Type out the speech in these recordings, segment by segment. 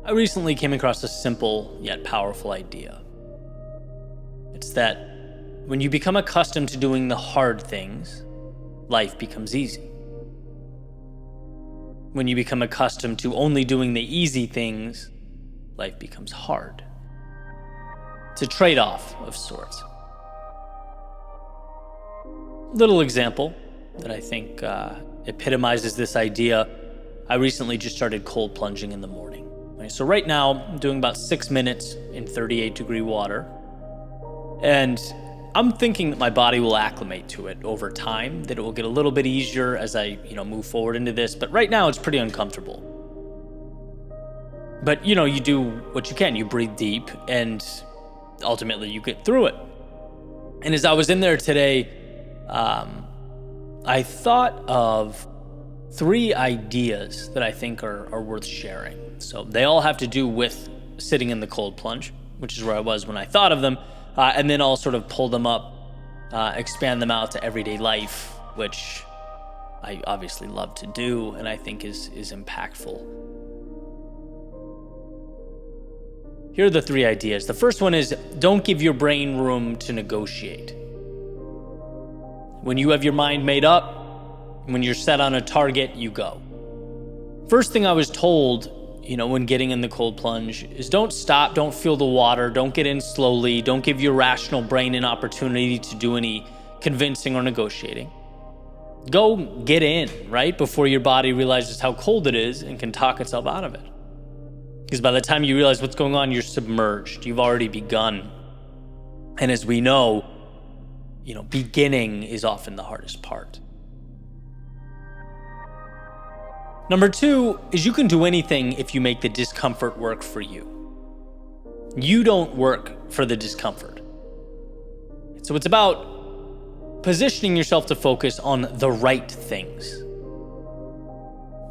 I recently came across a simple yet powerful idea. It's that when you become accustomed to doing the hard things, life becomes easy. When you become accustomed to only doing the easy things, life becomes hard. It's a trade-off of sorts. Little example that I think epitomizes this idea. I recently just started cold plunging in the morning. Right? So right now, I'm doing about 6 minutes in 38-degree water. And I'm thinking that my body will acclimate to it over time, that it will get a little bit easier as I, move forward into this. But right now, it's pretty uncomfortable. But, you do what you can. You breathe deep, and ultimately, you get through it. And as I was in there today, I thought of 3 ideas that I think are worth sharing. So they all have to do with sitting in the cold plunge, which is where I was when I thought of them. And then I'll sort of pull them up, expand them out to everyday life, which I obviously love to do and I think is impactful. Here are the 3 ideas. The first one is, don't give your brain room to negotiate. When you have your mind made up, when you're set on a target, you go. First thing I was told, when getting in the cold plunge is don't stop, don't feel the water, don't get in slowly, don't give your rational brain an opportunity to do any convincing or negotiating. Go get in, right? Before your body realizes how cold it is and can talk itself out of it. Because by the time you realize what's going on, you're submerged. You've already begun. And as we know, beginning is often the hardest part. Number 2 is you can do anything if you make the discomfort work for you. You don't work for the discomfort. So it's about positioning yourself to focus on the right things,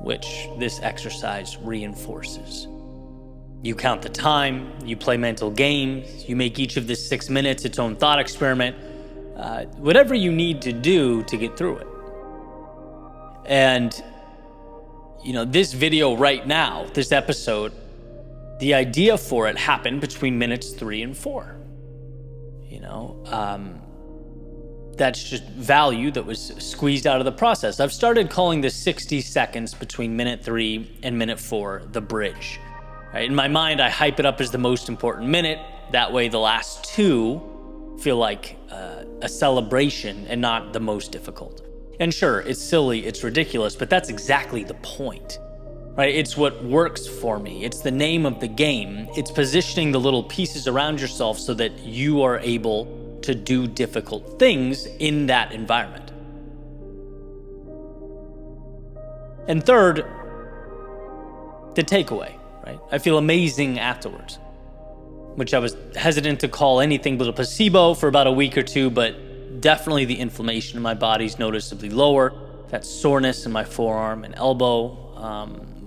which this exercise reinforces. You count the time, you play mental games, you make each of the 6 minutes its own thought experiment, whatever you need to do to get through it. And this video right now, this episode, the idea for it happened between minutes 3 and 4. That's just value that was squeezed out of the process. I've started calling the 60 seconds between minute 3 and minute 4 the bridge. Right? In my mind, I hype it up as the most important minute. That way, the last 2 feel like a celebration and not the most difficult. And sure, it's silly, it's ridiculous, but that's exactly the point, right? It's what works for me. It's the name of the game. It's positioning the little pieces around yourself so that you are able to do difficult things in that environment. And third, the takeaway, right? I feel amazing afterwards, which I was hesitant to call anything but a placebo for about a week or 2, but definitely the inflammation in my body is noticeably lower. That soreness in my forearm and elbow,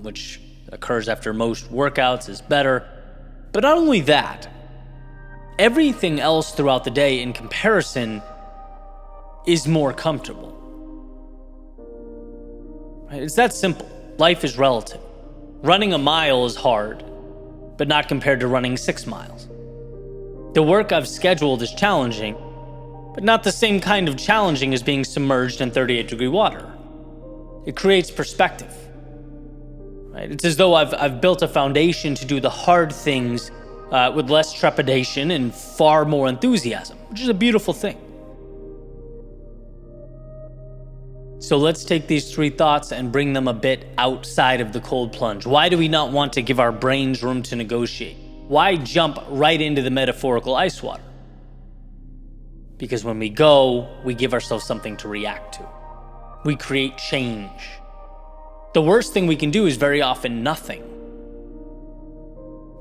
which occurs after most workouts, is better. But not only that, everything else throughout the day in comparison is more comfortable. Right? It's that simple. Life is relative. Running a mile is hard, but not compared to running 6 miles. The work I've scheduled is challenging, but not the same kind of challenging as being submerged in 38-degree water. It creates perspective. Right? It's as though I've built a foundation to do the hard things with less trepidation and far more enthusiasm, which is a beautiful thing. So let's take these 3 thoughts and bring them a bit outside of the cold plunge. Why do we not want to give our brains room to negotiate? Why jump right into the metaphorical ice water? Because when we go, we give ourselves something to react to. We create change. The worst thing we can do is very often nothing.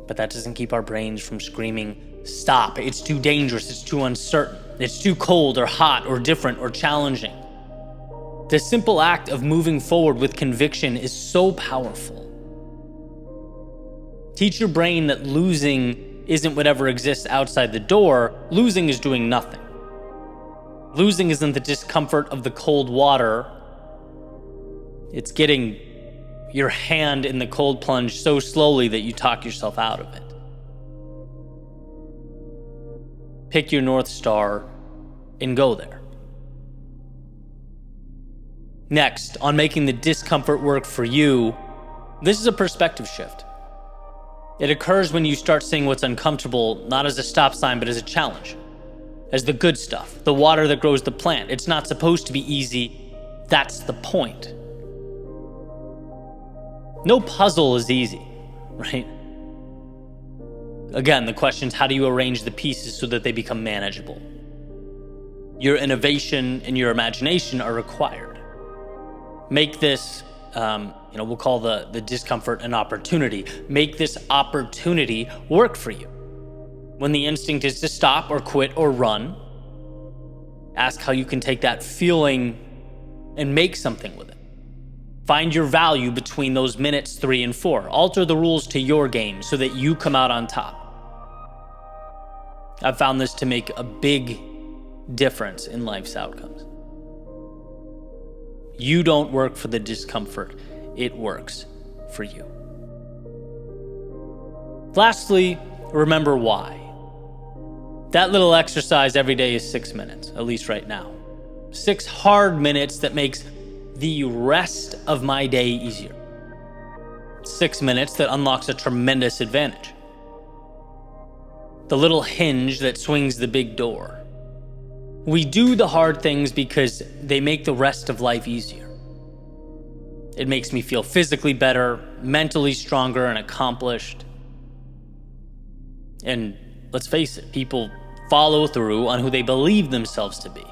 But that doesn't keep our brains from screaming, stop, it's too dangerous, it's too uncertain, it's too cold or hot or different or challenging. The simple act of moving forward with conviction is so powerful. Teach your brain that losing isn't whatever exists outside the door. Losing is doing nothing. Losing isn't the discomfort of the cold water. It's getting, your hand in the cold plunge so slowly that you talk yourself out of it. Pick your North Star and go there. Next, on making the discomfort work for you, this is a perspective shift. It occurs when you start seeing what's uncomfortable not as a stop sign, but as a challenge, as the good stuff, the water that grows the plant. It's not supposed to be easy. That's the point. No puzzle is easy, right? Again, the question is, how do you arrange the pieces so that they become manageable? Your innovation and your imagination are required. Make this, we'll call the discomfort an opportunity. Make this opportunity work for you. When the instinct is to stop or quit or run, ask how you can take that feeling and make something with it. Find your value between those minutes 3 and 4. Alter the rules to your game so that you come out on top. I've found this to make a big difference in life's outcomes. You don't work for the discomfort. It works for you. Lastly, remember why. That little exercise every day is 6 minutes, at least right now. 6 hard minutes that makes the rest of my day easier. 6 minutes that unlocks a tremendous advantage. The little hinge that swings the big door. We do the hard things because they make the rest of life easier. It makes me feel physically better, mentally stronger and accomplished. And let's face it, people follow through on who they believe themselves to be.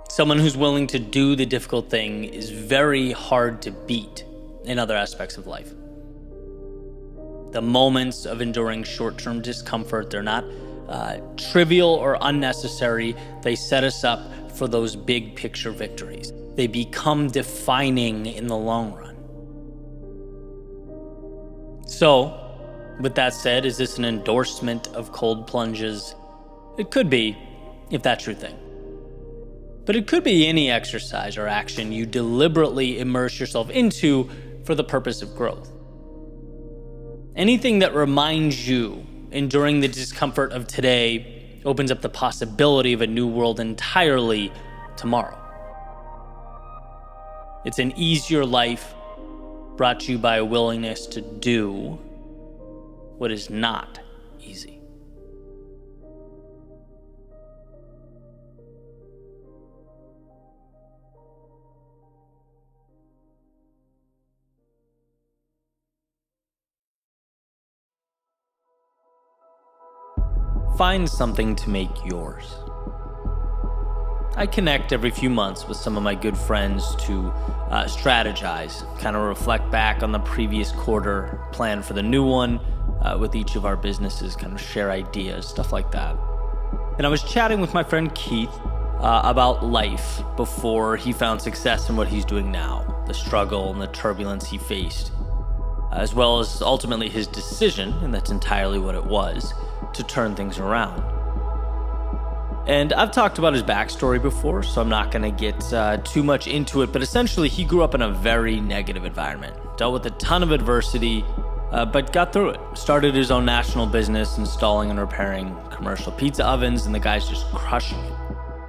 Someone who's willing to do the difficult thing is very hard to beat in other aspects of life. The moments of enduring short-term discomfort, they're not trivial or unnecessary. They set us up for those big picture victories. They become defining in the long run. So, with that said, is this an endorsement of cold plunges? It could be, if that's your thing. But it could be any exercise or action you deliberately immerse yourself into for the purpose of growth. Anything that reminds you enduring the discomfort of today opens up the possibility of a new world entirely tomorrow. It's an easier life brought to you by a willingness to do what is not easy. Find something to make yours. I connect every few months with some of my good friends to strategize, kind of reflect back on the previous quarter, plan for the new one with each of our businesses, kind of share ideas, stuff like that. And I was chatting with my friend Keith about life before he found success in what he's doing now, the struggle and the turbulence he faced, as well as ultimately his decision, and that's entirely what it was, to turn things around. And I've talked about his backstory before, so I'm not going to get too much into it, but essentially he grew up in a very negative environment, dealt with a ton of adversity, but got through it. Started his own national business, installing and repairing commercial pizza ovens, and the guy's just crushing it.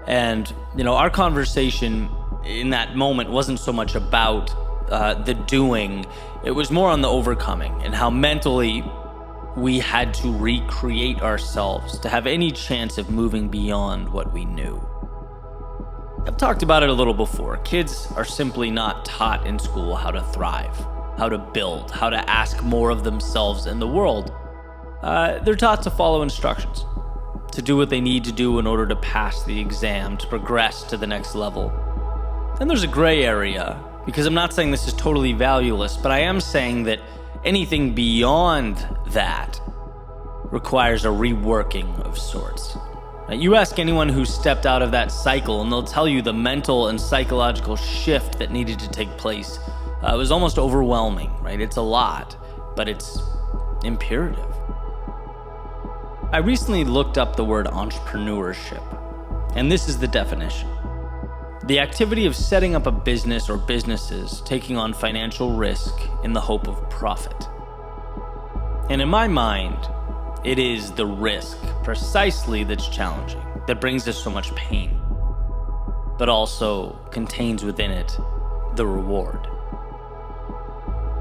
And, our conversation in that moment wasn't so much about the doing, it was more on the overcoming and how mentally we had to recreate ourselves to have any chance of moving beyond what we knew. I've talked about it a little before. Kids are simply not taught in school how to thrive, how to build, how to ask more of themselves in the world. They're taught to follow instructions, to do what they need to do in order to pass the exam, to progress to the next level. And there's a gray area, because I'm not saying this is totally valueless, but I am saying that anything beyond that requires a reworking of sorts. Now, you ask anyone who stepped out of that cycle, and they'll tell you the mental and psychological shift that needed to take place. It was almost overwhelming, right? It's a lot, but it's imperative. I recently looked up the word entrepreneurship, and this is the definition. The activity of setting up a business or businesses taking on financial risk in the hope of profit. And in my mind, it is the risk precisely that's challenging, that brings us so much pain, but also contains within it the reward.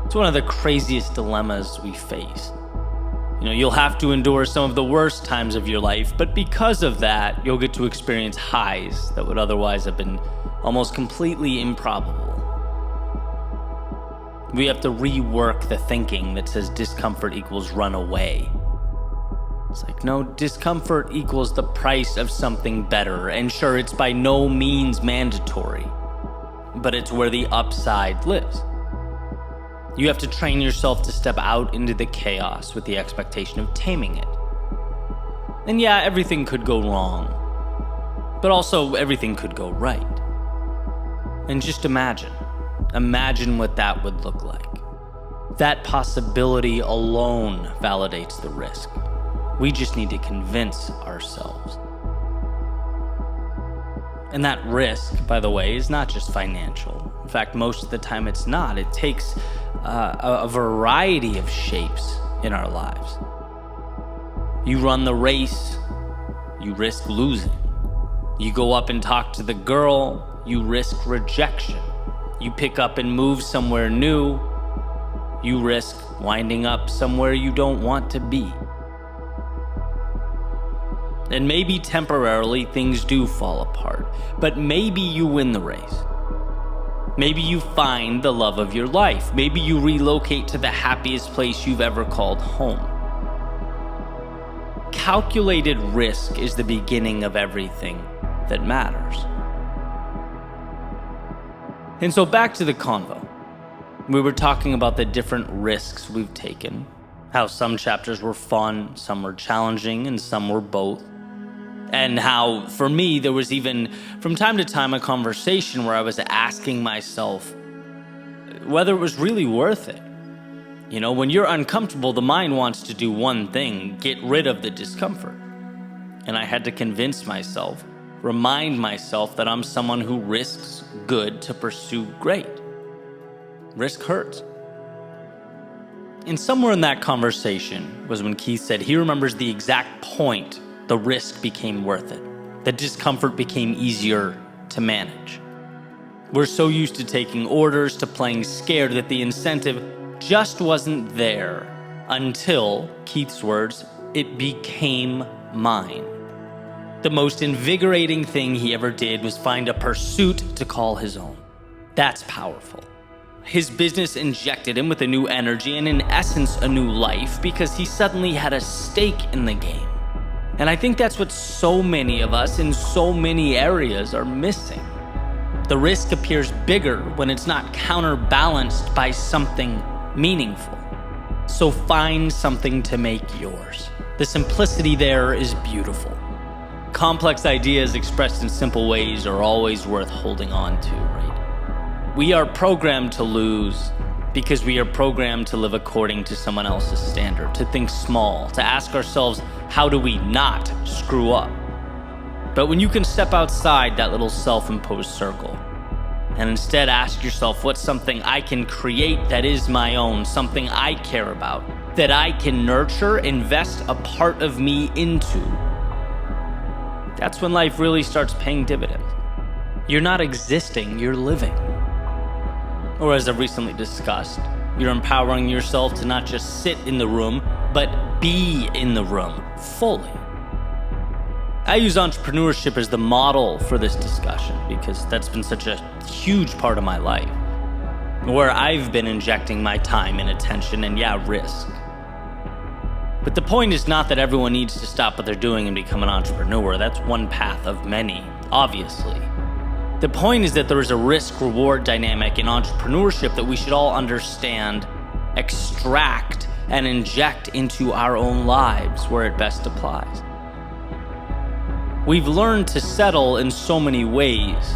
It's one of the craziest dilemmas we face. You'll have to endure some of the worst times of your life, but because of that, you'll get to experience highs that would otherwise have been almost completely improbable. We have to rework the thinking that says discomfort equals run away. It's like, no, discomfort equals the price of something better. And sure, it's by no means mandatory, but it's where the upside lives. You have to train yourself to step out into the chaos with the expectation of taming it. And yeah, everything could go wrong, but also everything could go right. And just imagine what that would look like. That possibility alone validates the risk. We just need to convince ourselves. And that risk, by the way, is not just financial. In fact, most of the time it's not. It takes a variety of shapes in our lives. You run the race, you risk losing. You go up and talk to the girl, you risk rejection. You pick up and move somewhere new, you risk winding up somewhere you don't want to be. And maybe temporarily things do fall apart, but maybe you win the race. Maybe you find the love of your life. Maybe you relocate to the happiest place you've ever called home. Calculated risk is the beginning of everything that matters. And so back to the convo. We were talking about the different risks we've taken, how some chapters were fun, some were challenging, and some were both. And how, for me, there was even, from time to time, a conversation where I was asking myself whether it was really worth it. When you're uncomfortable, the mind wants to do one thing: get rid of the discomfort. And I had to convince myself, remind myself that I'm someone who risks good to pursue great. Risk hurts. And somewhere in that conversation was when Keith said he remembers the exact point the risk became worth it. The discomfort became easier to manage. We're so used to taking orders, to playing scared, that the incentive just wasn't there until, Keith's words, it became mine. The most invigorating thing he ever did was find a pursuit to call his own. That's powerful. His business injected him with a new energy and, in essence, a new life, because he suddenly had a stake in the game. And I think that's what so many of us in so many areas are missing. The risk appears bigger when it's not counterbalanced by something meaningful. So find something to make yours. The simplicity there is beautiful. Complex ideas expressed in simple ways are always worth holding on to, right? We are programmed to lose because we are programmed to live according to someone else's standard, to think small, to ask ourselves, how do we not screw up? But when you can step outside that little self-imposed circle and instead ask yourself, what's something I can create that is my own, something I care about, that I can nurture, invest a part of me into, that's when life really starts paying dividends. You're not existing, you're living. Or as I've recently discussed, you're empowering yourself to not just sit in the room, but be in the room fully. I use entrepreneurship as the model for this discussion because that's been such a huge part of my life, where I've been injecting my time and attention and, risk. But the point is not that everyone needs to stop what they're doing and become an entrepreneur. That's one path of many, obviously. The point is that there is a risk-reward dynamic in entrepreneurship that we should all understand, extract, and inject into our own lives where it best applies. We've learned to settle in so many ways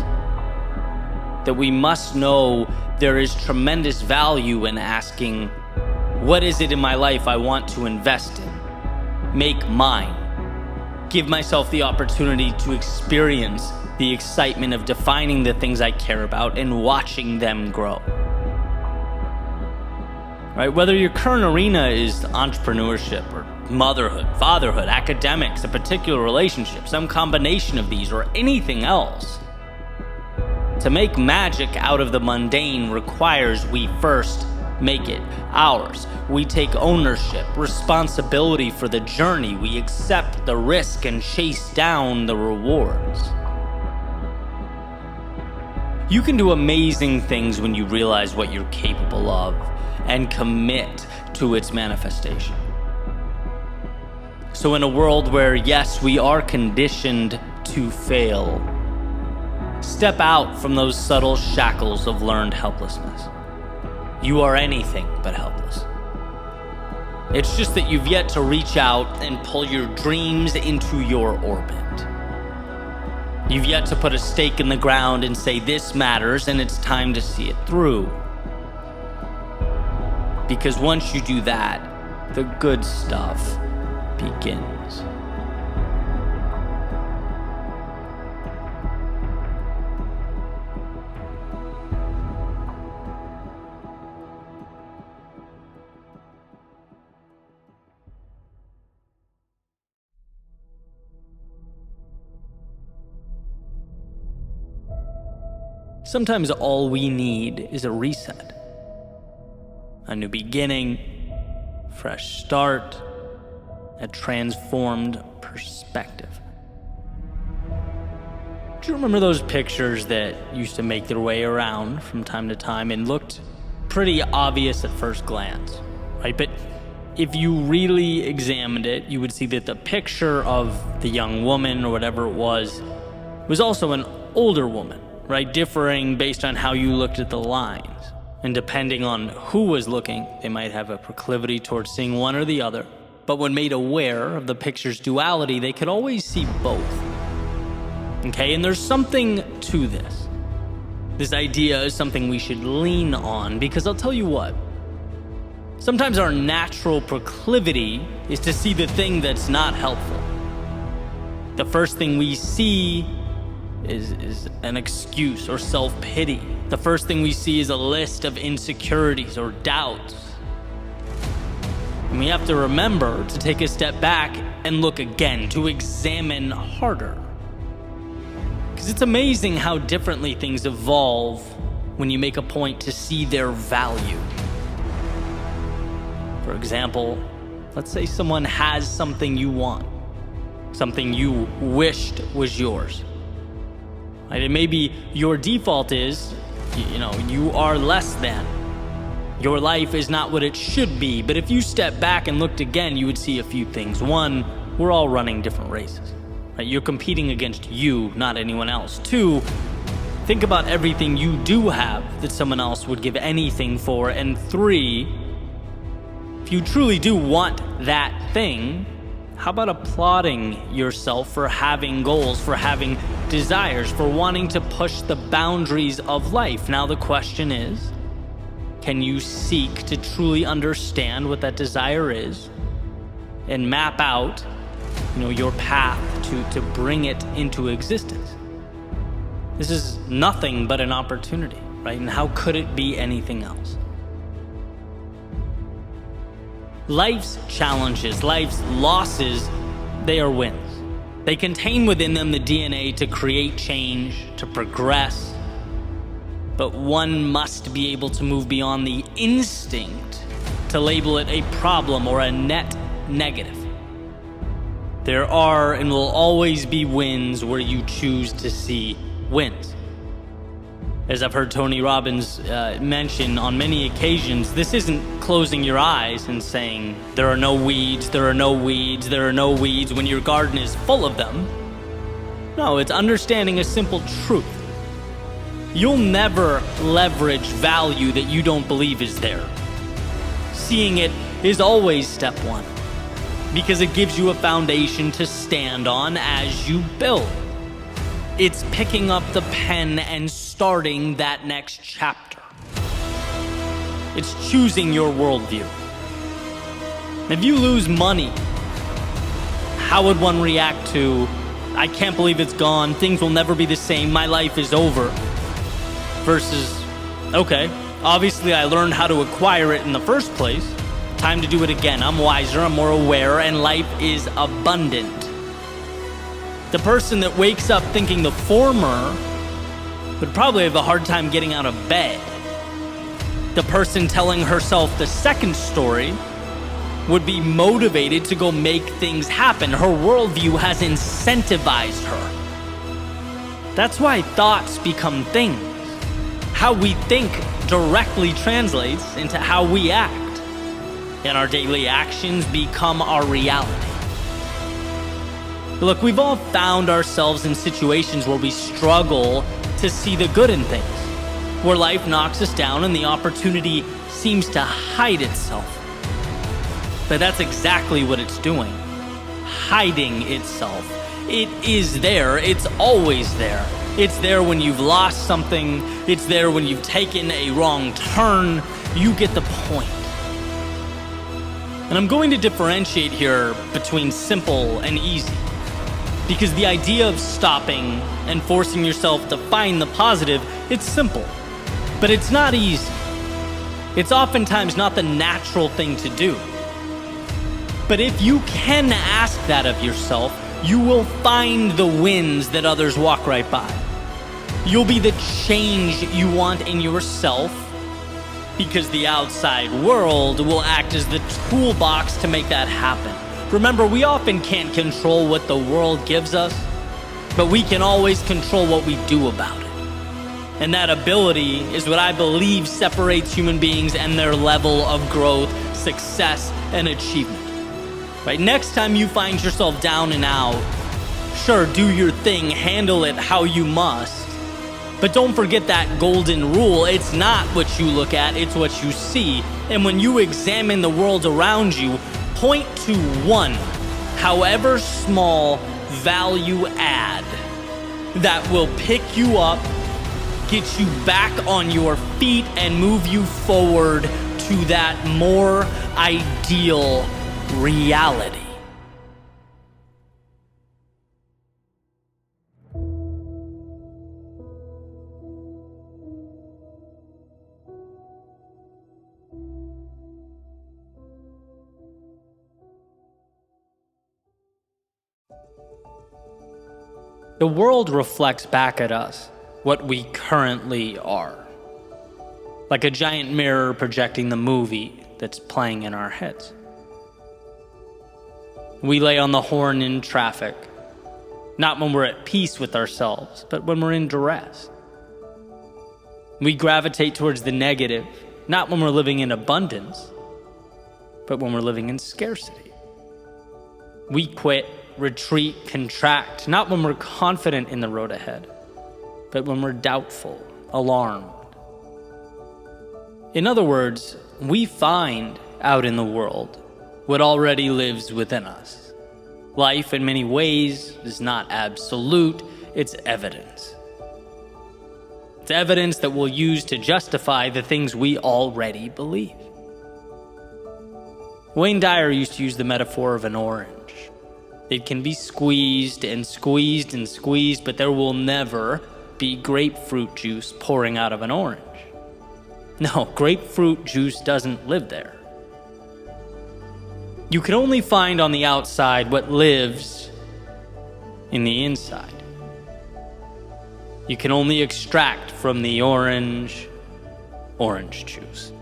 that we must know there is tremendous value in asking, what is it in my life I want to invest in? Make mine. Give myself the opportunity to experience the excitement of defining the things I care about and watching them grow. Right? Whether your current arena is entrepreneurship or motherhood, fatherhood, academics, a particular relationship, some combination of these, or anything else, to make magic out of the mundane requires we first make it ours. We take ownership, responsibility for the journey. We accept the risk and chase down the rewards. You can do amazing things when you realize what you're capable of and commit to its manifestation. So in a world where, yes, we are conditioned to fail, step out from those subtle shackles of learned helplessness. You are anything but helpless. It's just that you've yet to reach out and pull your dreams into your orbit. You've yet to put a stake in the ground and say, this matters and it's time to see it through. Because once you do that, the good stuff begins. Sometimes all we need is a reset. A new beginning, fresh start, a transformed perspective. Do you remember those pictures that used to make their way around from time to time and looked pretty obvious at first glance, right? But if you really examined it, you would see that the picture of the young woman or whatever it was also an older woman, right? Differing based on how you looked at the lines. And depending on who was looking, they might have a proclivity towards seeing one or the other. But when made aware of the picture's duality, they could always see both. Okay, and there's something to this. This idea is something we should lean on, because I'll tell you what, sometimes our natural proclivity is to see the thing that's not helpful. The first thing we see is an excuse or self-pity. The first thing we see is a list of insecurities or doubts. And we have to remember to take a step back and look again, to examine harder. Because it's amazing how differently things evolve when you make a point to see their value. For example, let's say someone has something you want, something you wished was yours. Right? And maybe your default is, you are less than. Your life is not what it should be. But if you step back and looked again, you would see a few things. One, we're all running different races. Right? You're competing against you, not anyone else. Two, think about everything you do have that someone else would give anything for. And three, if you truly do want that thing, how about applauding yourself for having goals, for having desires, for wanting to push the boundaries of life? Now the question is, can you seek to truly understand what that desire is and map out, your path to bring it into existence? This is nothing but an opportunity, right? And how could it be anything else? Life's challenges, life's losses, they are wins. They contain within them the DNA to create change, to progress. But one must be able to move beyond the instinct to label it a problem or a net negative. There are and will always be wins where you choose to see wins. As I've heard Tony Robbins mention on many occasions, this isn't closing your eyes and saying, there are no weeds, there are no weeds, there are no weeds when your garden is full of them. No, it's understanding a simple truth. You'll never leverage value that you don't believe is there. Seeing it is always step one, because it gives you a foundation to stand on as you build. It's picking up the pen and starting that next chapter. It's choosing your worldview. If you lose money, how would one react to I can't believe it's gone. Things will never be the same. My life is over. Versus, okay, obviously I learned how to acquire it in the first place. Time to do it again. I'm wiser, I'm more aware, and life is abundant. The person that wakes up thinking the former would probably have a hard time getting out of bed. The person telling herself the second story would be motivated to go make things happen. Her worldview has incentivized her. That's why thoughts become things. How we think directly translates into how we act, and our daily actions become our reality. Look, we've all found ourselves in situations where we struggle to see the good in things, where life knocks us down and the opportunity seems to hide itself. But that's exactly what it's doing, hiding itself. It is there, it's always there. It's there when you've lost something, it's there when you've taken a wrong turn. You get the point. And I'm going to differentiate here between simple and easy, because the idea of stopping and forcing yourself to find the positive, it's simple, but it's not easy. It's oftentimes not the natural thing to do. But if you can ask that of yourself, you will find the wins that others walk right by. You'll be the change you want in yourself, because the outside world will act as the toolbox to make that happen. Remember, we often can't control what the world gives us, but we can always control what we do about it. And that ability is what I believe separates human beings and their level of growth, success, and achievement. Right? Next time you find yourself down and out, sure, do your thing, handle it how you must. But don't forget that golden rule. It's not what you look at, it's what you see. And when you examine the world around you, point to one, however small, value add that will pick you up, get you back on your feet, and move you forward to that more ideal reality. The world reflects back at us what we currently are, like a giant mirror projecting the movie that's playing in our heads. We lay on the horn in traffic, not when we're at peace with ourselves, but when we're in duress. We gravitate towards the negative, not when we're living in abundance, but when we're living in scarcity. We quit, retreat, contract, not when we're confident in the road ahead, but when we're doubtful, alarmed. In other words, we find out in the world what already lives within us. Life, in many ways, is not absolute, it's evidence. It's evidence that we'll use to justify the things we already believe. Wayne Dyer used to use the metaphor of an orange. It can be squeezed and squeezed and squeezed, but there will never be grapefruit juice pouring out of an orange. No, grapefruit juice doesn't live there. You can only find on the outside what lives in the inside. You can only extract from the orange juice.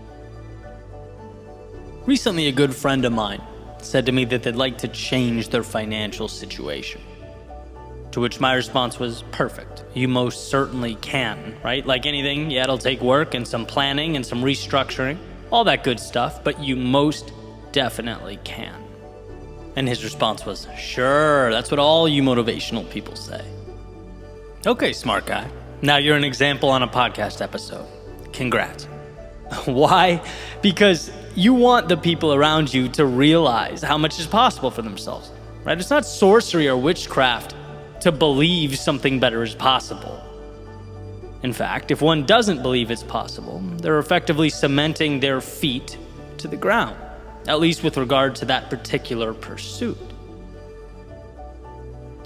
Recently, a good friend of mine said to me that they'd like to change their financial situation. To which my response was, perfect. You most certainly can, right? Like anything, yeah, it'll take work and some planning and some restructuring, all that good stuff, but you most definitely can. And his response was, sure, that's what all you motivational people say. Okay, smart guy. Now you're an example on a podcast episode. Congrats. Why? Because you want the people around you to realize how much is possible for themselves, right? It's not sorcery or witchcraft to believe something better is possible. In fact, if one doesn't believe it's possible, they're effectively cementing their feet to the ground, at least with regard to that particular pursuit.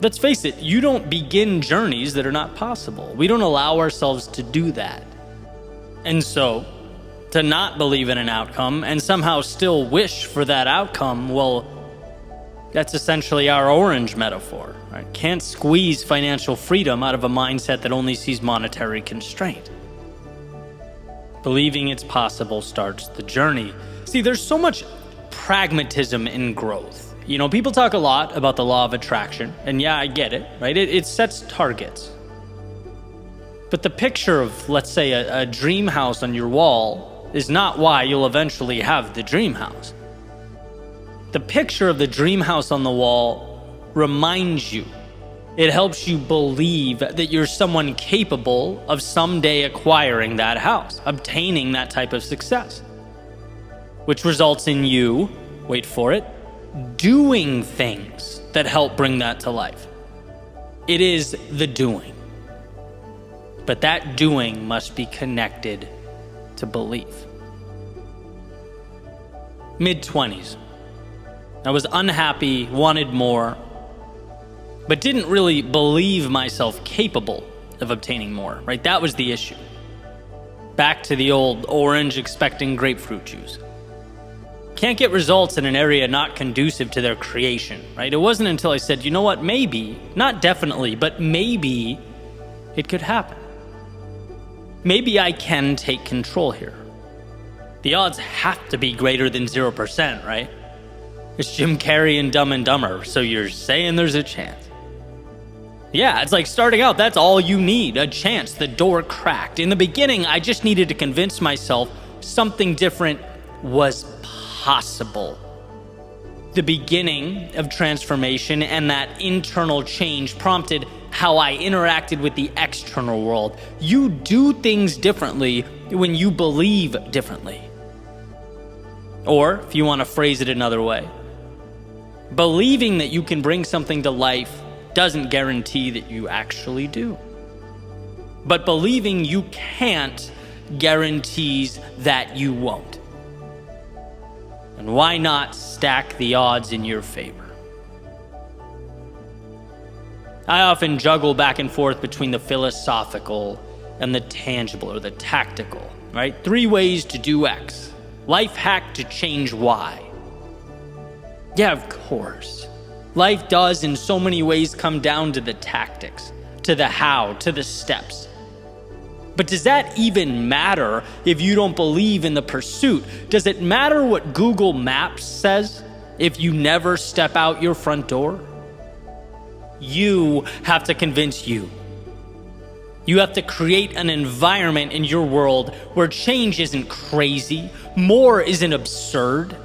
Let's face it, you don't begin journeys that are not possible. We don't allow ourselves to do that. And so, to not believe in an outcome and somehow still wish for that outcome, well, that's essentially our orange metaphor, right? Can't squeeze financial freedom out of a mindset that only sees monetary constraint. Believing it's possible starts the journey. See, there's so much pragmatism in growth. You know, people talk a lot about the law of attraction, and yeah, I get it, right? It sets targets. But the picture of, let's say, a dream house on your wall is not why you'll eventually have the dream house. The picture of the dream house on the wall reminds you. It helps you believe that you're someone capable of someday acquiring that house, obtaining that type of success, which results in you, wait for it, doing things that help bring that to life. It is the doing. But that doing must be connected to belief. Mid-20s. I was unhappy, wanted more, but didn't really believe myself capable of obtaining more, right? That was the issue. Back to the old orange expecting grapefruit juice. Can't get results in an area not conducive to their creation, right? It wasn't until I said, you know what, maybe, not definitely, but maybe it could happen. Maybe I can take control here. The odds have to be greater than 0%, right? It's Jim Carrey in Dumb and Dumber, so you're saying there's a chance. Yeah, it's like starting out, that's all you need, a chance, the door cracked. In the beginning, I just needed to convince myself something different was possible. The beginning of transformation and that internal change prompted how I interacted with the external world. You do things differently when you believe differently. Or, if you want to phrase it another way, believing that you can bring something to life doesn't guarantee that you actually do. But believing you can't guarantees that you won't. And why not stack the odds in your favor? I often juggle back and forth between the philosophical and the tangible or the tactical, right? 3 ways to do X. Life hack to change Y. Yeah, of course. Life does in so many ways come down to the tactics, to the how, to the steps. But does that even matter if you don't believe in the pursuit? Does it matter what Google Maps says if you never step out your front door? You have to convince you. You have to create an environment in your world where change isn't crazy, more isn't absurd.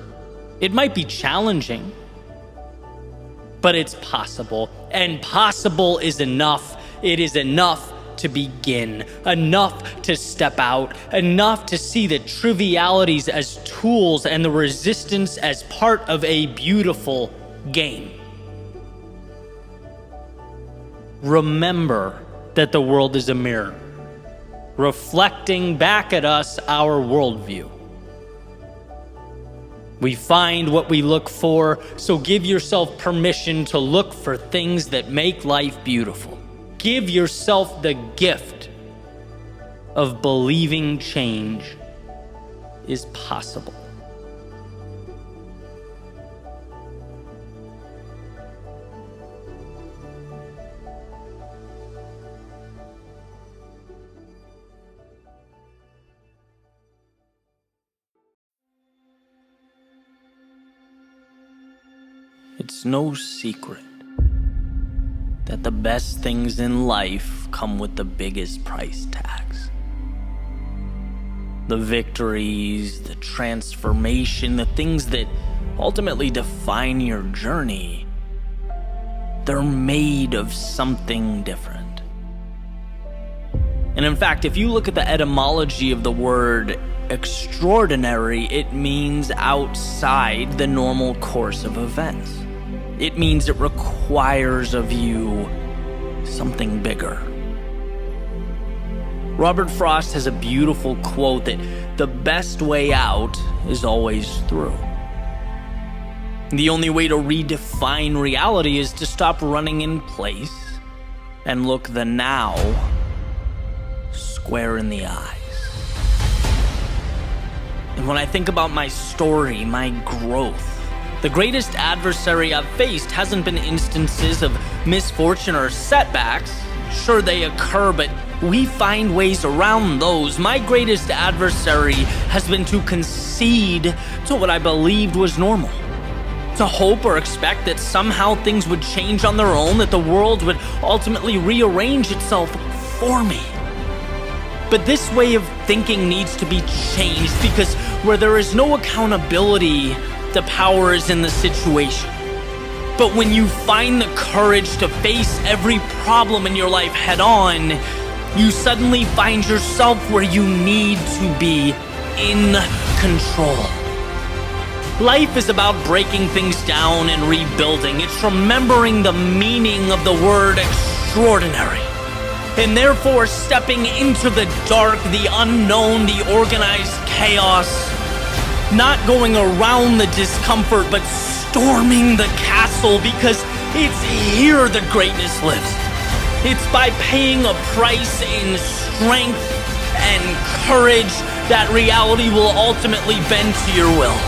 It might be challenging, but it's possible. And possible is enough. It is enough to begin, enough to step out, enough to see the trivialities as tools and the resistance as part of a beautiful game. Remember that the world is a mirror, reflecting back at us our worldview. We find what we look for, so give yourself permission to look for things that make life beautiful. Give yourself the gift of believing change is possible. It's no secret that the best things in life come with the biggest price tags. The victories, the transformation, the things that ultimately define your journey, they're made of something different. And in fact, if you look at the etymology of the word extraordinary, it means outside the normal course of events. It means it requires of you something bigger. Robert Frost has a beautiful quote that the best way out is always through. The only way to redefine reality is to stop running in place and look the now square in the eyes. And when I think about my story, my growth, the greatest adversary I've faced hasn't been instances of misfortune or setbacks. Sure, they occur, but we find ways around those. My greatest adversary has been to concede to what I believed was normal. To hope or expect that somehow things would change on their own, that the world would ultimately rearrange itself for me. But this way of thinking needs to be changed, because where there is no accountability, the power is in the situation. But when you find the courage to face every problem in your life head on, you suddenly find yourself where you need to be, in control. Life is about breaking things down and rebuilding. It's remembering the meaning of the word extraordinary, and therefore stepping into the dark, the unknown, the organized chaos. Not going around the discomfort, but storming the castle, because it's here the greatness lives. It's by paying a price in strength and courage that reality will ultimately bend to your will.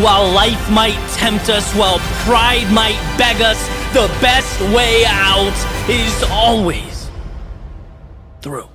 While life might tempt us, while pride might beg us, the best way out is always through.